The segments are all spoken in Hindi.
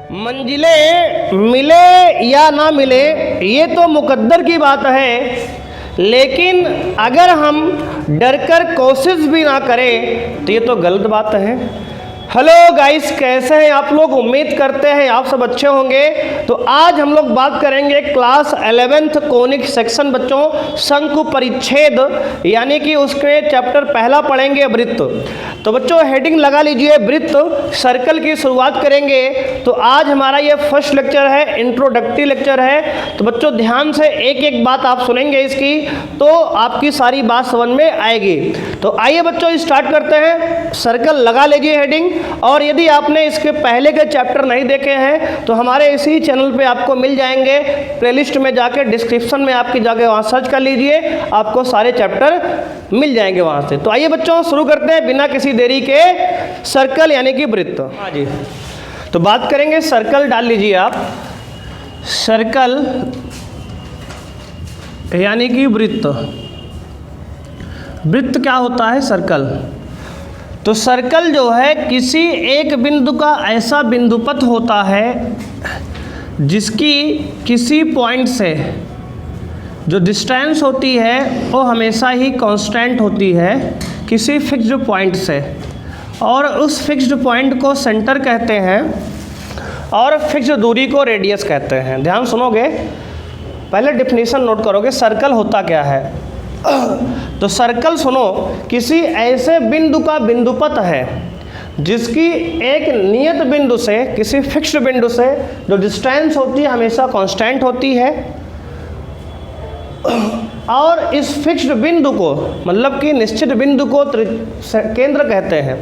मंजिलें मिले या ना मिले ये तो मुकद्दर की बात है, लेकिन अगर हम डर कर कोशिश भी ना करें तो ये तो गलत बात है। हेलो गाइस, कैसे हैं आप लोग? उम्मीद करते हैं आप सब अच्छे होंगे। तो आज हम लोग बात करेंगे क्लास 11th कोनिक सेक्शन बच्चों, शंकु परिच्छेद, यानी कि उसके चैप्टर पहला पढ़ेंगे वृत्त। तो बच्चों हेडिंग लगा लीजिए वृत्त, सर्कल की शुरुआत करेंगे। तो आज हमारा ये फर्स्ट लेक्चर है, इंट्रोडक्टरी लेक्चर है। तो बच्चों ध्यान से एक एक बात आप सुनेंगे इसकी, तो आपकी सारी बात समझ में आएगी। तो आइए बच्चों स्टार्ट करते हैं। सर्कल लगा लीजिए हेडिंग, और यदि आपने इसके पहले के चैप्टर नहीं देखे हैं तो हमारे इसी चैनल पे आपको मिल जाएंगे। प्लेलिस्ट में जाके डिस्क्रिप्शन में आपकी जगह वहाँ सर्च कर लीजिए, आपको सारे चैप्टर मिल जाएंगे वहाँ से। तो आइए बच्चों शुरू करते हैं बिना किसी देरी के। सर्कल यानी कि वृत्त। हाँ जी, तो बात करेंगे सर्कल। डाल लीजिए आप सर्कल यानी कि वृत्त। वृत्त क्या होता है? सर्कल। तो सर्कल जो है किसी एक बिंदु का ऐसा बिंदुपथ होता है जिसकी किसी पॉइंट से जो डिस्टेंस होती है वो हमेशा ही कांस्टेंट होती है किसी फिक्स्ड पॉइंट से, और उस फिक्स्ड पॉइंट को सेंटर कहते हैं और फिक्स्ड दूरी को रेडियस कहते हैं। ध्यान सुनोगे, पहले डेफिनेशन नोट करोगे सर्कल होता क्या है। तो सर्कल सुनो, किसी ऐसे बिंदु का बिंदुपथ है जिसकी एक नियत बिंदु से किसी फिक्स्ड बिंदु से जो डिस्टेंस होती है हमेशा कांस्टेंट होती है, और इस फिक्स्ड बिंदु को मतलब कि निश्चित बिंदु को केंद्र कहते हैं,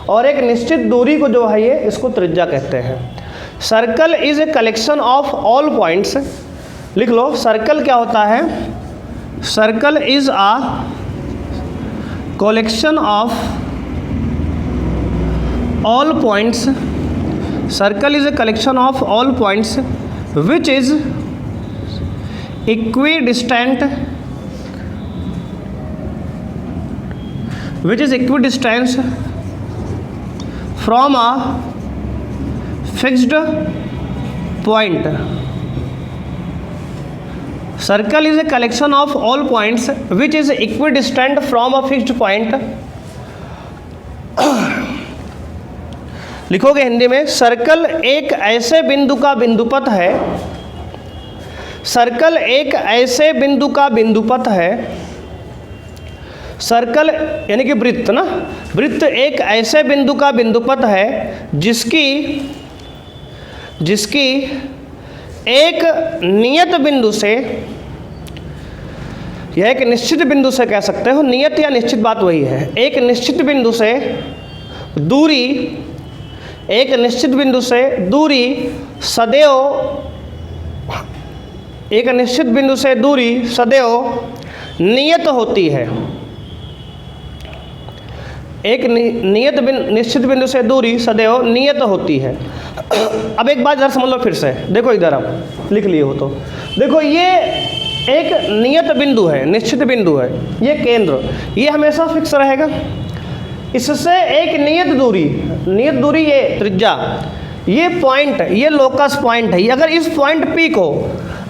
और एक निश्चित दूरी को जो है ये इसको त्रिज्या कहते हैं। Circle is a collection of all points. लिख लो, सर्कल क्या होता है? Circle is a collection of all points. Circle is a collection of all points which is equidistant from a fixed point. Circle is a collection of all points which is equidistant from a fixed point. लिखोगे हिंदी में, सर्कल एक ऐसे बिंदु का बिंदुपथ है। सर्कल एक ऐसे बिंदु का बिंदुपथ है। सर्कल यानी कि वृत्त ना, वृत्त एक ऐसे बिंदु का बिंदुपथ है जिसकी एक नियत बिंदु से, यह एक निश्चित बिंदु से कह सकते हो, नियत या निश्चित बात वही है। एक निश्चित बिंदु से दूरी, एक निश्चित बिंदु से दूरी सदैव, एक निश्चित बिंदु से दूरी सदैव नियत होती है। एक निश्चित बिंदु से दूरी सदैव नियत होती है। अब एक बात जरा समझ लो फिर से, देखो इधर आप लिख लिए हो तो देखो, ये एक नियत बिंदु है, निश्चित बिंदु है, ये केंद्र, ये हमेशा फिक्स रहेगा। इससे एक नियत दूरी ये त्रिज्या, ये पॉइंट, ये लोकस पॉइंट है। अगर इस पॉइंट पी को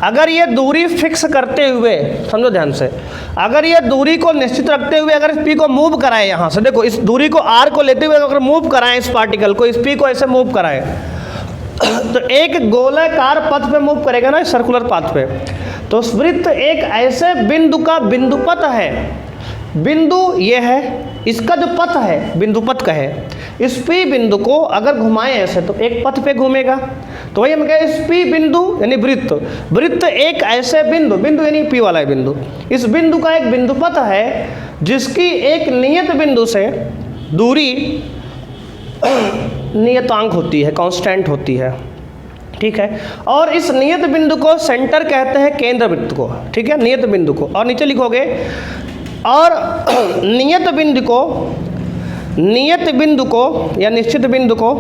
अगर ये दूरी फिक्स करते हुए, समझो ध्यान से, अगर ये दूरी को निश्चित रखते हुए अगर इस पी को मूव कराएं, यहाँ से देखो इस दूरी को आर को लेते हुए अगर मूव कराएं, इस पार्टिकल को, इस पी को ऐसे मूव कराएं, तो एक गोलाकार पथ पे मूव करेगा ना, सर्कुलर पाथ पे। तो वृत्त एक ऐसे बिंदु का बिंदुपथ है। बिंदु ये है, इसका जो पथ है बिंदुपथ का है। इस पी बिंदु को अगर घुमाएं ऐसे तो एक पथ पे घूमेगा। तो वही हम कहें, इस पी बिंदु यानी वृत्त एक ऐसे बिंदु यानी पी वाला बिंदु, इस बिंदु का एक बिंदुपथ है जिसकी एक नियत बिंदु से दूरी नियतांक होती है, कांस्टेंट होती है। ठीक है, और इस नियत बिंदु को सेंटर कहते हैं, केंद्र वृत्त को। ठीक है, नियत बिंदु को, और नीचे लिखोगे, और नियत बिंदु को या निश्चित बिंदु को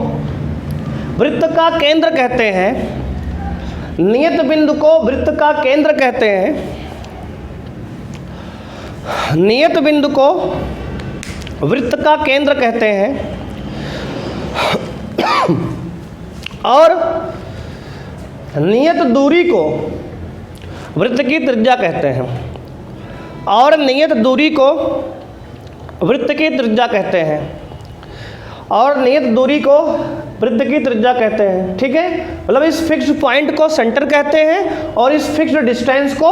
वृत्त का केंद्र कहते हैं। नियत बिंदु को वृत्त का केंद्र कहते हैं। नियत बिंदु को वृत्त का केंद्र कहते हैं। और नियत दूरी को वृत्त की त्रिज्या कहते हैं, और नियत दूरी को वृत्त की त्रिज्या कहते हैं, और नियत दूरी को वृत्त की त्रिज्या कहते हैं। ठीक है, मतलब इस फिक्स्ड पॉइंट को सेंटर कहते हैं और इस फिक्स्ड डिस्टेंस को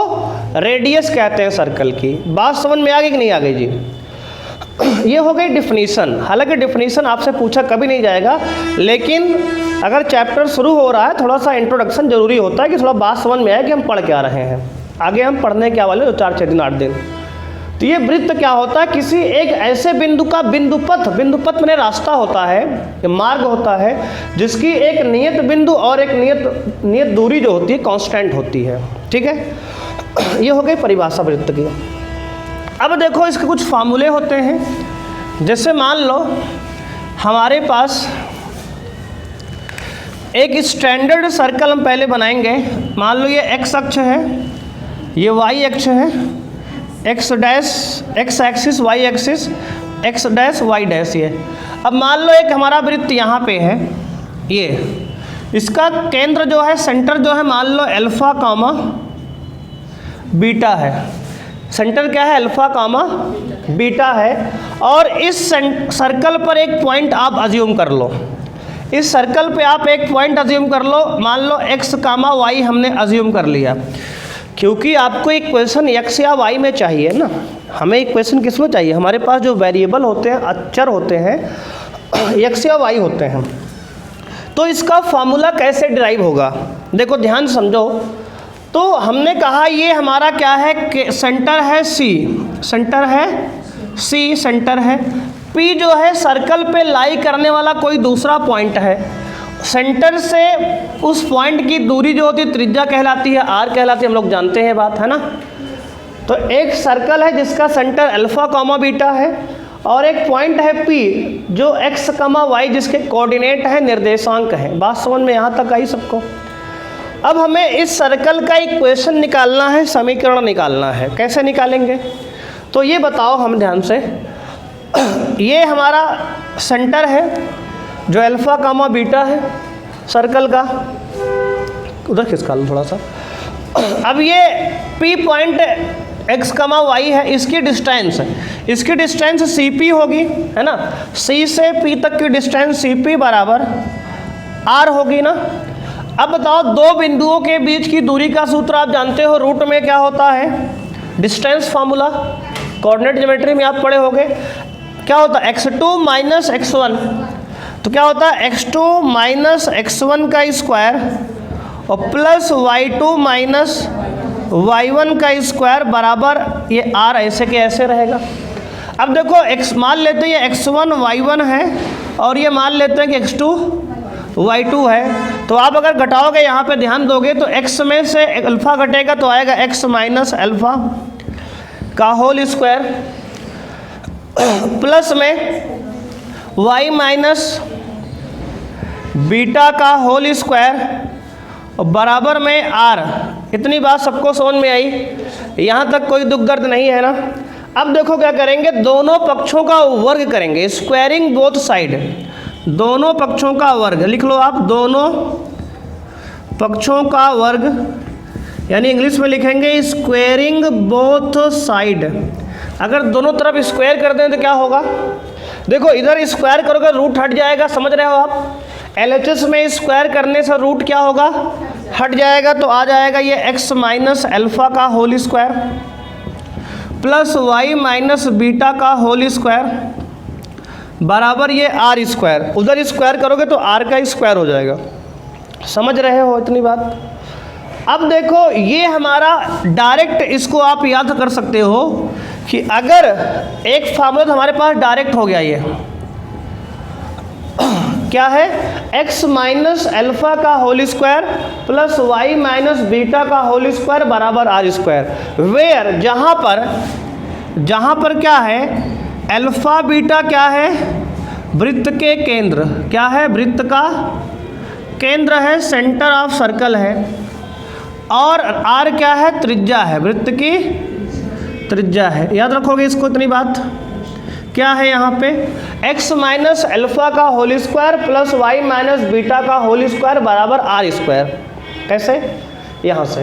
रेडियस कहते हैं सर्कल की। बात समझ में आ गई कि नहीं आ गई जी? ये हो गई डिफिनीशन। हालांकि डिफिनीशन आपसे पूछा कभी नहीं जाएगा, लेकिन अगर चैप्टर शुरू हो रहा है थोड़ा सा इंट्रोडक्शन जरूरी होता है कि थोड़ा बात समझ में आए कि हम पढ़ क्या रहे हैं। आगे हम पढ़ने क्या वाले 4-6 दिन 8 दिन। तो ये वृत्त क्या होता है? किसी एक ऐसे बिंदु का बिंदुपथ में रास्ता होता है, मार्ग होता है, जिसकी एक नियत बिंदु और एक नियत दूरी जो होती है कांस्टेंट होती है। ठीक है, ये हो गई परिभाषा वृत्त की। अब देखो इसके कुछ फार्मूले होते हैं। जैसे मान लो हमारे पास एक स्टैंडर्ड सर्कल हम पहले बनाएंगे। मान लो ये एक्स अक्ष है, ये वाई अक्ष है, X dash X axis, Y axis, X dash Y dash. ये अब मान लो एक हमारा वृत्त यहाँ पे है, ये इसका केंद्र जो है, सेंटर जो है, मान लो अल्फा कामा बीटा है। सेंटर क्या है? अल्फा कामा बीटा है। और इस सर्कल पर एक पॉइंट आप अज्यूम कर लो। इस सर्कल पे आप एक पॉइंट अज्यूम कर लो, मान लो एक्स कामा वाई हमने अज्यूम कर लिया। क्योंकि आपको इक्वेशन एक्स या वाई में चाहिए ना, हमें इक्वेशन किस में चाहिए? हमारे पास जो वेरिएबल होते हैं, अक्षर होते हैं, एक्स या वाई होते हैं। तो इसका फार्मूला कैसे डिराइव होगा? देखो ध्यान समझो। तो हमने कहा ये हमारा क्या है कि सेंटर है सी, सेंटर है सी, सेंटर है पी, जो है सर्कल पे लाई करने वाला कोई दूसरा पॉइंट है। सेंटर से उस पॉइंट की दूरी जो होती है त्रिज्या कहलाती है, आर कहलाती है, हम लोग जानते हैं बात, है ना। तो एक सर्कल है जिसका सेंटर अल्फा कामा बीटा है, और एक पॉइंट है पी जो एक्स कामा वाई जिसके कोऑर्डिनेट है, निर्देशांक है। बात समझ में यहाँ तक आई सबको? अब हमें इस सर्कल का इक्वेशन निकालना है, समीकरण निकालना है। कैसे निकालेंगे? तो ये बताओ हम ध्यान से। ये हमारा सेंटर है जो अल्फा कामा बीटा है सर्कल का, उधर खिसका लो थोड़ा सा। अब ये P point x comma y है, इसकी डिस्टेंस सी पी होगी, है ना। सी से पी तक की डिस्टेंस सी पी बराबर आर होगी ना। अब बताओ दो बिंदुओं के बीच की दूरी का सूत्र आप जानते हो, रूट में क्या होता है? डिस्टेंस फार्मूला, कोऑर्डिनेट ज्योमेट्री में आप पढ़े होंगे। क्या होता है? x2 minus x1। तो क्या होता है? x2 माइनस x1 का स्क्वायर और प्लस y2 माइनस y1 का स्क्वायर बराबर ये r ऐसे के ऐसे रहेगा। अब देखो x मान लेते हैं ये x1 y1 है और ये मान लेते हैं कि x2 y2 है। तो आप अगर घटाओगे, यहाँ पे ध्यान दोगे तो x में से अल्फा घटेगा तो आएगा x माइनस अल्फा का होल स्क्वायर, प्लस में y माइनस बीटा का होल स्क्वायर और बराबर में r। इतनी बात सबको समझ में आई? यहाँ तक कोई दुख दर्द नहीं है ना। अब देखो क्या करेंगे, दोनों पक्षों का वर्ग करेंगे, स्क्वायरिंग बोथ साइड। दोनों पक्षों का वर्ग लिख लो आप, दोनों पक्षों का वर्ग, यानी इंग्लिश में लिखेंगे स्क्वायरिंग बोथ साइड। अगर दोनों तरफ स्क्वायर कर दें तो क्या होगा? देखो इधर स्क्वायर करोगे रूट हट जाएगा, समझ रहे हो आप। LHS में स्क्वायर करने से रूट क्या होगा? हट जाएगा। तो आ जाएगा ये x माइनस अल्फा का whole square plus y minus beta का होल स्क्वायर बराबर ये r स्क्वायर। उधर स्क्वायर करोगे तो r का स्क्वायर हो जाएगा। समझ रहे हो इतनी बात? अब देखो ये हमारा डायरेक्ट, इसको आप याद कर सकते हो कि अगर एक फार्मूला तो हमारे पास डायरेक्ट हो गया, ये क्या है? x माइनस अल्फा का whole square plus y minus beta का होल स्क्वायर बराबर r स्क्वायर। वेयर जहाँ पर क्या है? अल्फा बीटा क्या है? वृत्त के केंद्र। क्या है? वृत्त का केंद्र है, सेंटर ऑफ सर्कल है। और r क्या है? त्रिज्या है, वृत्त की त्रिज्या है। याद रखोगे इसको इतनी बात क्या है यहाँ पे x माइनस अल्फा का whole square plus y minus beta का होल स्क्वायर बराबर आर स्क्वायर। कैसे? यहाँ से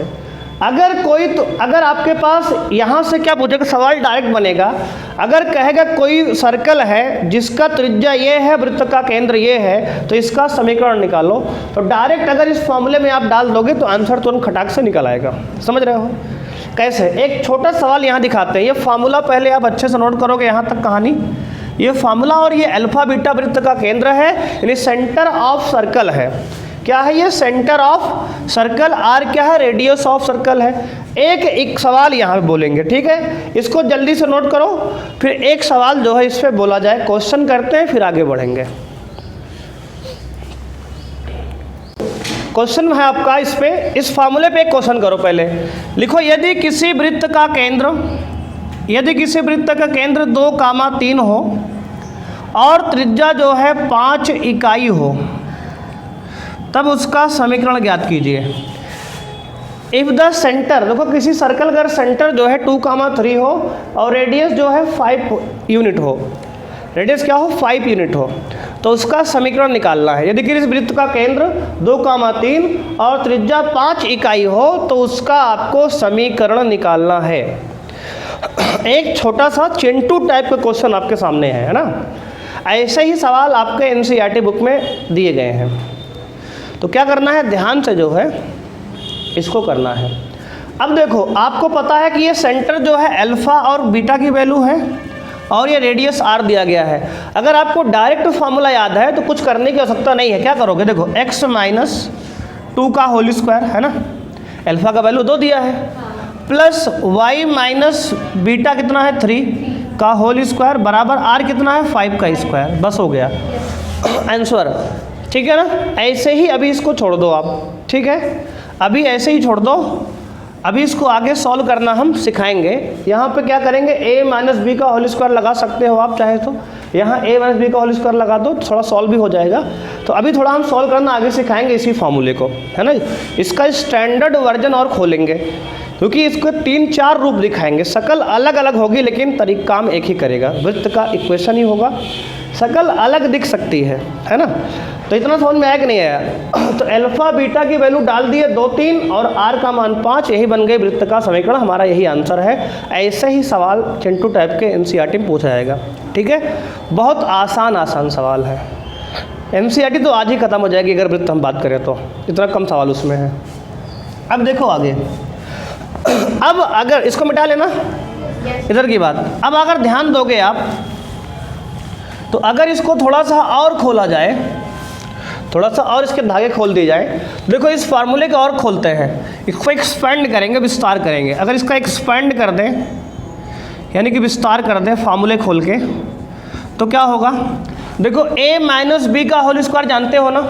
अगर आपके पास यहाँ से क्या पूछेगा, सवाल डायरेक्ट बनेगा। अगर कहेगा कोई सर्कल है जिसका त्रिज्या ये है, वृत्त का केंद्र ये है, तो इसका समीकरण निकालो, तो डायरेक्ट अगर इस फॉर्मूले में आप डाल दोगे तो आंसर तुरंत खटाक से निकल आएगा। समझ रहे हो? कैसे? एक छोटा सवाल यहाँ दिखाते हैं। ये फार्मूला पहले आप अच्छे से नोट करोगे यहाँ तक कहानी। ये फार्मूला और ये अल्फा बीटा वृत्त का केंद्र है, यानी सेंटर ऑफ सर्कल है। क्या है ये? Centre of circle. आर क्या है? रेडियस ऑफ सर्कल है। एक सवाल यहाँ पे बोलेंगे, ठीक है? इसको जल्दी से नोट करो, फिर एक सवाल जो है इस पे बोला जाए, क्वेश्चन करते हैं, फिर आगे बढ़ेंगे। क्वेश्चन है आपका इस पे, इस फार्मूले पे एक क्वेश्चन करो। पहले लिखो, यदि किसी वृत्त का केंद्र 2,3 हो और त्रिज्या जो है 5 इकाई हो, तब उसका समीकरण ज्ञात कीजिए। इफ द सेंटर, देखो किसी सर्कल का सेंटर जो है 2,3 हो और रेडियस जो है 5 यूनिट हो, रेडियस क्या हो? 5 यूनिट हो, तो उसका समीकरण निकालना है। यदि किसी वृत्त का केंद्र 2,3 और त्रिज्या 5 इकाई हो तो उसका आपको समीकरण निकालना है। एक छोटा सा चिंटू टाइप का क्वेश्चन आपके सामने है ना? ऐसे ही सवाल आपके एनसीईआरटी बुक में दिए गए हैं। तो क्या करना है, ध्यान से जो है इसको करना है। अब देखो, आपको पता है कि ये सेंटर जो है अल्फा और बीटा की वैल्यू है और ये रेडियस आर दिया गया है। अगर आपको डायरेक्ट फार्मूला याद है तो कुछ करने की आवश्यकता नहीं है। क्या करोगे? देखो, x माइनस 2 का होल स्क्वायर है ना, अल्फा का वैल्यू 2 दिया है, प्लस y माइनस बीटा कितना है 3 का होल स्क्वायर बराबर आर कितना है 5 का स्क्वायर। बस हो गया आंसर, ठीक है ना? ऐसे ही अभी इसको छोड़ दो आप, ठीक है? अभी ऐसे ही छोड़ दो। अभी इसको आगे सॉल्व करना हम सिखाएंगे। यहाँ पे क्या करेंगे, a माइनस बी का होल स्क्वायर लगा सकते हो आप चाहे तो। यहाँ a माइनस बी का होल स्क्वायर लगा दो, थोड़ा सॉल्व भी हो जाएगा। तो अभी थोड़ा हम सॉल्व करना आगे सिखाएंगे इसी फार्मूले को, है ना? इसका स्टैंडर्ड वर्जन और खोलेंगे, क्योंकि इसको 3-4 रूप दिखाएंगे। शकल अलग अलग होगी लेकिन तरीका काम एक ही करेगा। वृत्त का इक्वेशन ही होगा, शकल अलग दिख सकती है ना? तो इतना समझ में आया कि नहीं आया? तो अल्फा बीटा की वैल्यू डाल दिए 2, 3 और आर का मान 5, यही बन गई वृत्त का समीकरण। हमारा यही आंसर है। ऐसे ही सवाल चिंटू टाइप के एनसीईआरटी में पूछा जाएगा, ठीक है? बहुत आसान सवाल है। एनसीईआरटी तो आज ही खत्म हो जाएगी अगर वृत्त हम बात करें तो, इतना कम सवाल उसमें है। अब देखो आगे, अब अगर इसको मिटा लेना इधर की बात। अब अगर ध्यान दोगे आप तो अगर इसको थोड़ा सा और खोला जाए, थोड़ा सा और इसके धागे खोल दिए जाए, देखो इस फार्मूले को और खोलते हैं, इसको एक्सपेंड करेंगे, विस्तार करेंगे। अगर इसका एक्सपेंड कर दें, यानी कि विस्तार कर दें फार्मूले खोल के, तो क्या होगा? देखो a माइनस बी का होल स्क्वायर जानते हो ना,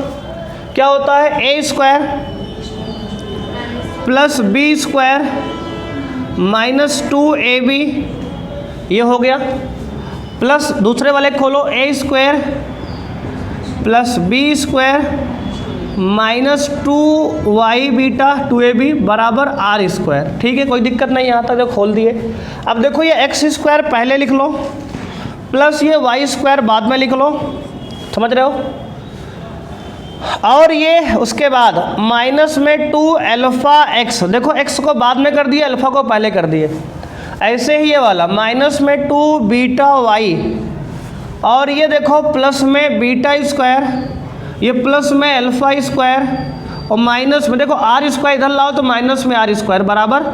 क्या होता है? a square plus B square minus 2ab, ये हो गया। प्लस दूसरे वाले खोलो, a square plus B square minus 2y beta 2ab बराबर आर स्क्वायर। ठीक है, कोई दिक्कत नहीं, यहाँ तक तो खोल दिए। अब देखो ये x स्क्वायर पहले लिख लो, प्लस ये y स्क्वायर बाद में लिख लो, समझ रहे हो? और ये उसके बाद माइनस में 2 अल्फ़ा x, देखो x को बाद में कर दिए, अल्फ़ा को पहले कर दिए। ऐसे ही ये वाला माइनस में 2 बीटा y, और ये देखो प्लस में बीटा स्क्वायर, ये प्लस में अल्फ़ा स्क्वायर, और माइनस में देखो आर स्क्वायर इधर लाओ तो माइनस में आर स्क्वायर बराबर,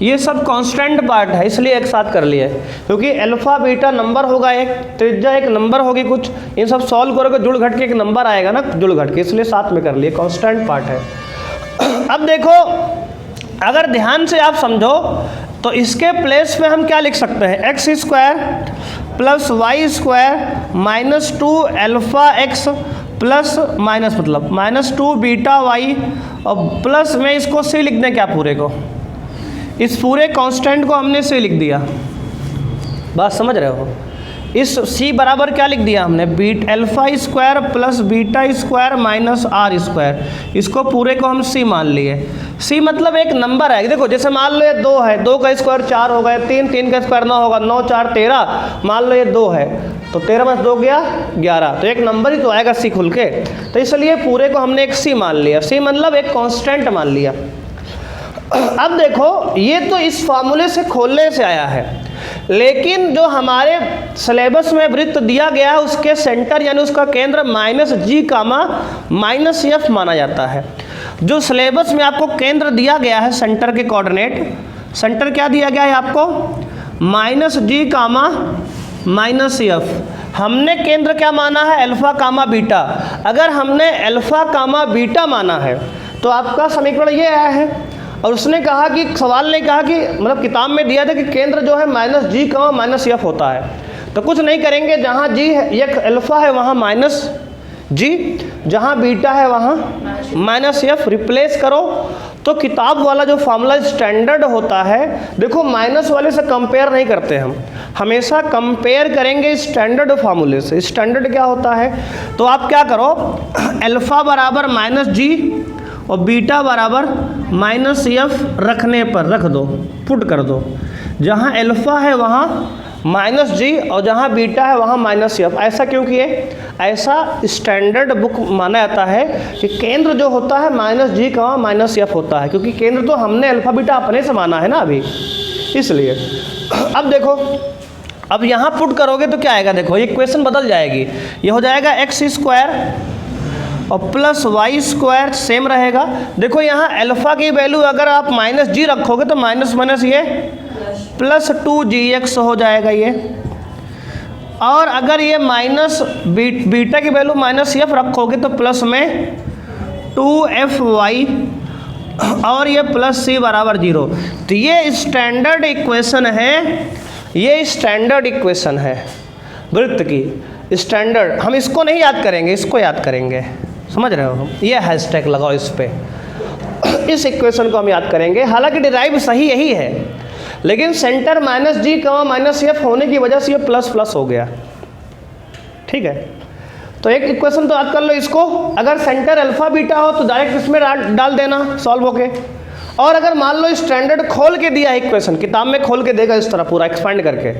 ये सब कांस्टेंट पार्ट है इसलिए एक साथ कर लिए, क्योंकि अल्फ़ा बीटा नंबर होगा एक, त्रिज्या एक नंबर होगी कुछ, इन सब सॉल्व करोगे जुड़ घट के एक नंबर आएगा ना, जुड़ घट के, इसलिए साथ में कर लिए, कांस्टेंट पार्ट है। अब देखो अगर ध्यान से आप समझो तो इसके प्लेस में हम क्या लिख सकते हैं, X square plus Y square minus 2 alpha X plus minus मतलब माइनस 2 बीटा वाई, और प्लस में इसको सी लिख दें क्या पूरे को, इस पूरे कांस्टेंट को हमने सी लिख दिया। बात समझ रहे हो? इस सी बराबर क्या लिख दिया हमने, beta alpha square plus beta square minus R square, इसको पूरे को हम सी मान लिए। सी मतलब एक नंबर है। देखो जैसे मान लो ये 2 है, 2 का स्क्वायर 4 होगा, 3, 3 का स्क्वायर 9 होगा, 9 4 13, मान लो ये 2 है तो 13 + 2 गया 11, तो एक नंबर ही तो आएगा सी खुल के। तो इसलिए पूरे को हमने एक सी मान लिया, सी मतलब एक कांस्टेंट मान लिया। अब देखो ये तो इस फार्मूले से खोलने से आया है, लेकिन जो हमारे सिलेबस में वृत्त दिया गया है उसके सेंटर यानी उसका केंद्र -G, -F माना जाता है। जो सिलेबस में आपको केंद्र दिया गया है, सेंटर के कोऑर्डिनेट, सेंटर क्या दिया गया है आपको -G, -F। हमने केंद्र क्या माना है अल्फा, बीटा। अगर हमने अल्फा, बीटा माना है तो आपका समीकरण ये आया है। और उसने कहा कि सवाल ने कहा कि मतलब किताब में दिया था कि केंद्र जो है -G, -F होता है। तो कुछ नहीं करेंगे, जहाँ G है एक अल्फा है वहाँ -G, जहाँ बीटा है वहाँ -F, रिप्लेस करो तो किताब वाला जो फार्मूला स्टैंडर्ड होता है, देखो माइनस वाले से कंपेयर नहीं करते हम, हमेशा कंपेयर करेंगे स्टैंडर्ड फार्मूले से। स्टैंडर्ड क्या होता है, तो आप क्या करो अल्फा बराबर -G और बीटा बराबर -F रखने पर रख दो, पुट कर दो। जहाँ अल्फा है वहाँ -G और जहाँ बीटा है वहाँ -F। ऐसा क्यों किए? ऐसा स्टैंडर्ड बुक माना जाता है कि केंद्र जो होता है -G, -F होता है, क्योंकि केंद्र तो हमने अल्फा बीटा अपने से माना है ना अभी, इसलिए। अब देखो, अब यहाँ पुट करोगे तो क्या आएगा, देखो इक्वेशन बदल जाएगी। ये हो जाएगा x² और +y² सेम रहेगा। देखो यहाँ अल्फा की वैल्यू अगर आप -G रखोगे तो माइनस ये +2gx हो जाएगा ये। और अगर ये बीटा की वैल्यू -F रखोगे तो प्लस में 2fy और ये +c बराबर 0। तो ये स्टैंडर्ड इक्वेशन है, ये स्टैंडर्ड इक्वेशन है वृत्त की स्टैंडर्ड। हम इसको नहीं याद करेंगे, इसको याद करेंगे, समझ रहे हो? ये हैशटैग लगाओ इस पे, इस इक्वेशन को हम याद करेंगे। हालांकि डिराइव सही यही है, लेकिन सेंटर -G, -F होने की वजह से ये प्लस हो गया। ठीक है, तो एक इक्वेशन तो याद कर लो इसको। अगर सेंटर अल्फा बीटा हो तो डायरेक्ट इसमें डाल देना सॉल्व होके। और अगर मान लो स्टैंडर्ड खोल के दिया है इक्वेशन, किताब में खोल के देगा इस तरह पूरा एक्सपेंड करके,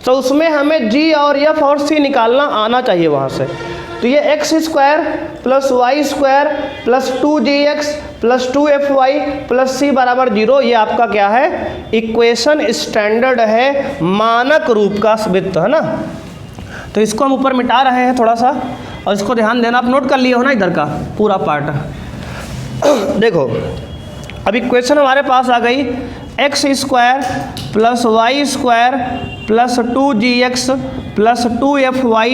तो उसमें हमें G और F और C निकालना आना चाहिए वहाँ से। तो ये x² + y² + 2gx + 2fy + c बराबर 0, ये आपका क्या है इक्वेशन स्टैंडर्ड है, मानक रूप का वृत्त है ना। तो इसको हम ऊपर मिटा रहे हैं थोड़ा सा, और इसको ध्यान देना, आप नोट कर लिए हो ना इधर का पूरा पार्ट। देखो अब इक्वेशन हमारे पास आ गई x² + y² + 2gx + 2fy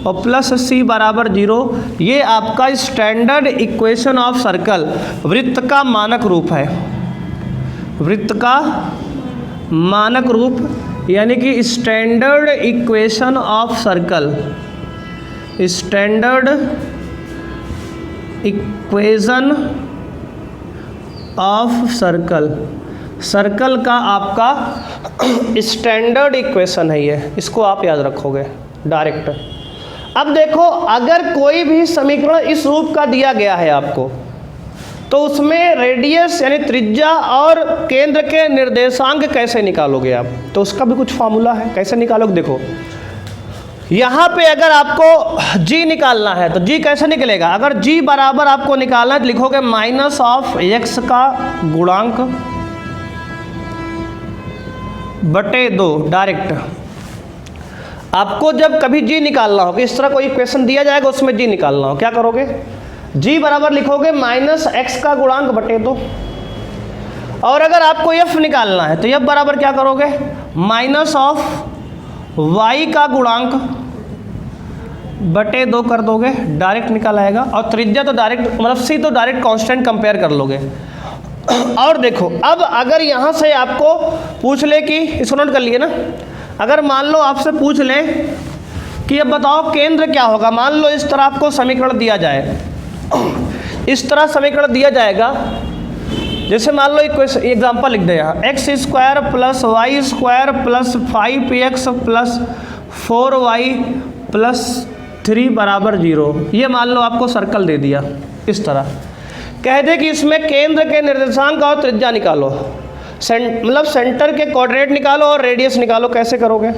और +c बराबर 0। ये आपका स्टैंडर्ड इक्वेशन ऑफ सर्कल, वृत्त का मानक रूप है, वृत्त का मानक रूप यानी कि standard equation of circle, standard equation of circle, circle का आपका स्टैंडर्ड इक्वेशन है ये, इसको आप याद रखोगे डायरेक्ट। अब देखो अगर कोई भी समीकरण इस रूप का दिया गया है आपको, तो उसमें रेडियस यानी त्रिज्या और केंद्र के निर्देशांक कैसे निकालोगे आप, तो उसका भी कुछ फार्मूला है, कैसे निकालोगे। देखो यहाँ पे अगर आपको G निकालना है तो G कैसे निकलेगा, अगर G बराबर आपको निकालना है तो लिखोगे -x का गुणांक बटे 2 डायरेक्ट। आपको जब कभी G निकालना हो, इस तरह कोई इक्वेशन दिया जाएगा उसमें G निकालना हो, क्या करोगे, G बराबर लिखोगे -x का गुणांक बटे 2। और अगर आपको F निकालना है तो F बराबर क्या करोगे, -y का गुणांक बटे 2 कर दोगे, डायरेक्ट निकल आएगा। और त्रिज्या तो डायरेक्ट मतलब C तो डायरेक्ट कांस्टेंट कंपेयर कर लोगे। और देखो अब अगर यहाँ से आपको पूछ ले कि, इसको नोट कर लिए ना, अगर मान लो आपसे पूछ ले कि अब बताओ केंद्र क्या होगा, मान लो इस तरह आपको समीकरण दिया जाए, इस तरह समीकरण दिया जाएगा, जैसे मान लो एग्जाम्पल लिख दे यहाँ x² + y² + 5x + 4y + 3 बराबर 0। ये मान लो आपको सर्कल दे दिया इस तरह। कह दे कि इसमें केंद्र के निर्देशांक और त्रिज्या निकालो, मतलब सेंटर के कोऑर्डिनेट निकालो और रेडियस निकालो। कैसे करोगे?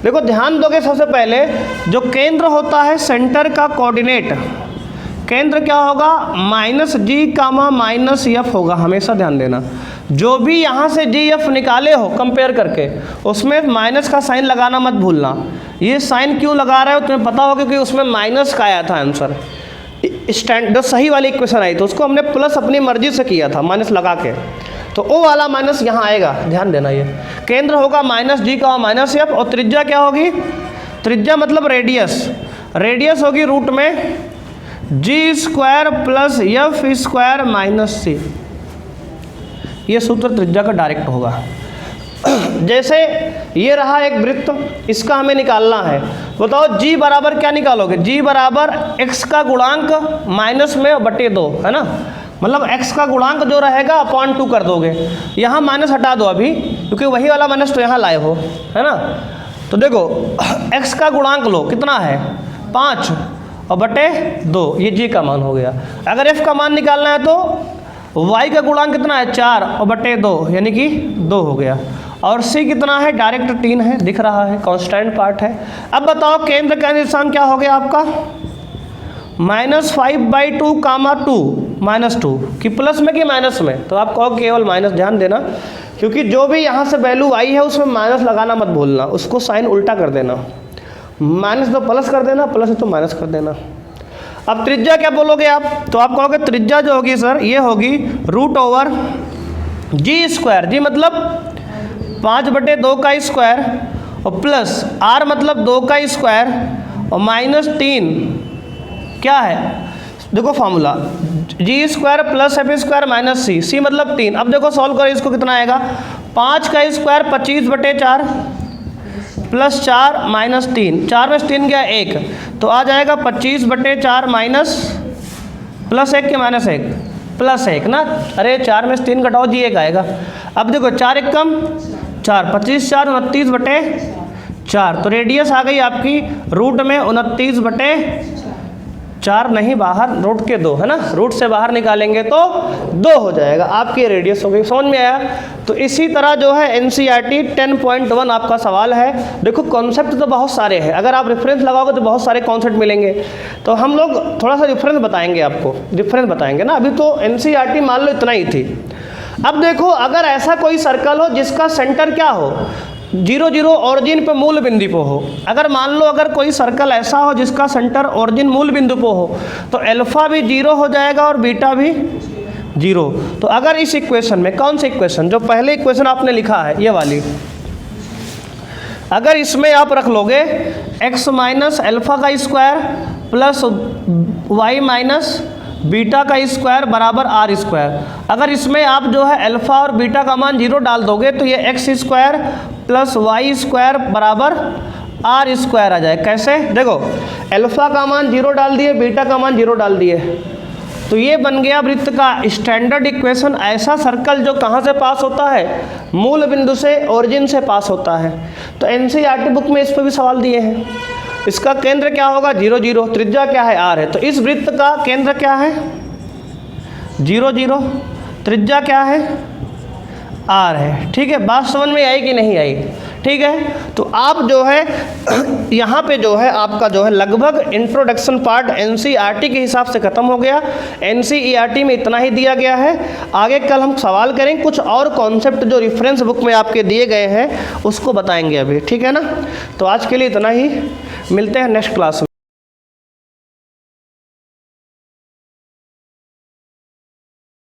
देखो ध्यान दोगे, सबसे पहले जो केंद्र होता है सेंटर का कोऑर्डिनेट, केंद्र क्या होगा? -g, -f होगा। हमेशा ध्यान देना, जो भी यहाँ से GF निकाले हो कंपेयर करके, उसमें माइनस का साइन लगाना मत भूलना। ये साइन क्यों लगा रहे हो तुम्हें पता होगा, क्योंकि उसमें माइनस का आया था आंसर। जो सही वाली इक्वेशन आई तो उसको हमने प्लस अपनी मर्जी से किया था माइनस लगा के, तो ओ वाला माइनस यहाँ आएगा। ध्यान देना, ये केंद्र होगा -g, -f, और त्रिज्या क्या होगी? त्रिज्या मतलब रेडियस, रेडियस होगी रूट में g² + f² - c। ये सूत्र त्रिज्या का डायरेक्ट होगा। जैसे ये रहा एक वृत्त, इसका हमें निकालना है। बताओ g बराबर क्या निकालोगे? g बराबर x का गुणांक माइनस में बटे 2, है ना, मतलब x का गुणांक जो रहेगा अपॉन 2 कर दोगे। यहाँ माइनस हटा दो अभी, क्योंकि वही वाला माइनस तो यहाँ लाए हो, है ना। तो देखो x का गुणांक लो, कितना है? 5 और बटे 2, ये g का मान हो गया। अगर f का मान निकालना है तो y का गुणांक कितना है? 4 और बटे 2, यानी कि 2 हो गया। और c कितना है? डायरेक्ट 3 है, दिख रहा है, कांस्टेंट पार्ट है। अब बताओ केंद्र का निर्देशांक क्या हो गया आपका? -5/2, 2 -2 कि प्लस में कि माइनस में? तो आप कहो केवल माइनस। ध्यान देना, क्योंकि जो भी यहाँ से वैल्यू आई है उसमें माइनस लगाना मत भूलना, उसको साइन उल्टा कर देना। माइनस तो प्लस कर देना, प्लस तो माइनस कर देना। अब त्रिज्या क्या बोलोगे आप? तो आप कहोगे त्रिज्या जो होगी सर, ये होगी √g²। जी मतलब 5/2 का स्क्वायर, और प्लस r मतलब 2 का स्क्वायर, और -3 क्या है? देखो formula g² + f² - c, c मतलब 3। अब देखो सॉल्व करो, इसको कितना आएगा? 5 का स्क्वायर 25/4 + 4 - 3, 4 में 3 गया 1, तो आ जाएगा 25/4 माइनस +1 के -1 +1 ना। अरे 4 में 3 घटाओ, जी 1 आएगा। अब देखो 4 1 कम 4, 25 4 29/4, तो रेडियस आ गई आपकी रूट में 29/4, नहीं बाहर रूट के 2, है ना, रूट से बाहर निकालेंगे तो 2 हो जाएगा, आपकी रेडियस हो गई। समझ में आया? तो इसी तरह जो है NCERT 10.1 आपका सवाल है। देखो कॉन्सेप्ट तो बहुत सारे हैं, अगर आप रेफरेंस लगाओगे तो बहुत सारे कॉन्सेप्ट मिलेंगे। तो हम लोग थोड़ा सा डिफरेंस बताएंगे आपको, डिफरेंस बताएंगे ना। अभी तो NCERT मान लो इतना ही थी। अब देखो अगर ऐसा कोई सर्कल हो जिसका सेंटर क्या हो? 0 0 ऑरिजिन पे मूल बिंदु पे हो। अगर मान लो अगर कोई सर्कल ऐसा हो जिसका सेंटर ऑरिजिन मूल बिंदु पे हो, तो अल्फा भी 0 हो जाएगा और बीटा भी 0। तो अगर इस इक्वेशन में, कौन सी इक्वेशन? जो पहले इक्वेशन आपने लिखा है ये वाली, अगर इसमें आप रख लोगे x - अल्फा का स्क्वायर प्लस y - बीटा का स्क्वायर बराबर r²। अगर इसमें आप जो है अल्फा और बीटा का मान 0 डाल दोगे तो ये x² + y² बराबर r² आ जाए। कैसे? देखो अल्फा का मान 0 डाल दिए, बीटा का मान 0 डाल दिए, तो ये बन गया वृत्त का स्टैंडर्ड इक्वेशन। ऐसा सर्कल जो कहाँ से पास होता है? मूल बिंदु से, ओरिजिन से पास होता है। तो NCERT बुक में इस पर भी सवाल दिए हैं। इसका केंद्र क्या होगा? 0 0, त्रिज्या क्या है? r है। तो इस वृत्त का केंद्र क्या है? 0 0, त्रिज्या क्या है? r है। ठीक है, बात समझ में आई कि नहीं आई? ठीक है, तो आप जो है यहाँ पे जो है आपका जो है लगभग इंट्रोडक्शन पार्ट NCERT के हिसाब से ख़त्म हो गया। NCERT में इतना ही दिया गया है। आगे कल हम सवाल करेंगे, कुछ और कॉन्सेप्ट जो रेफरेंस बुक में आपके दिए गए हैं उसको बताएंगे अभी। ठीक है ना? तो आज के लिए इतना ही, मिलते हैं नेक्स्ट क्लास में।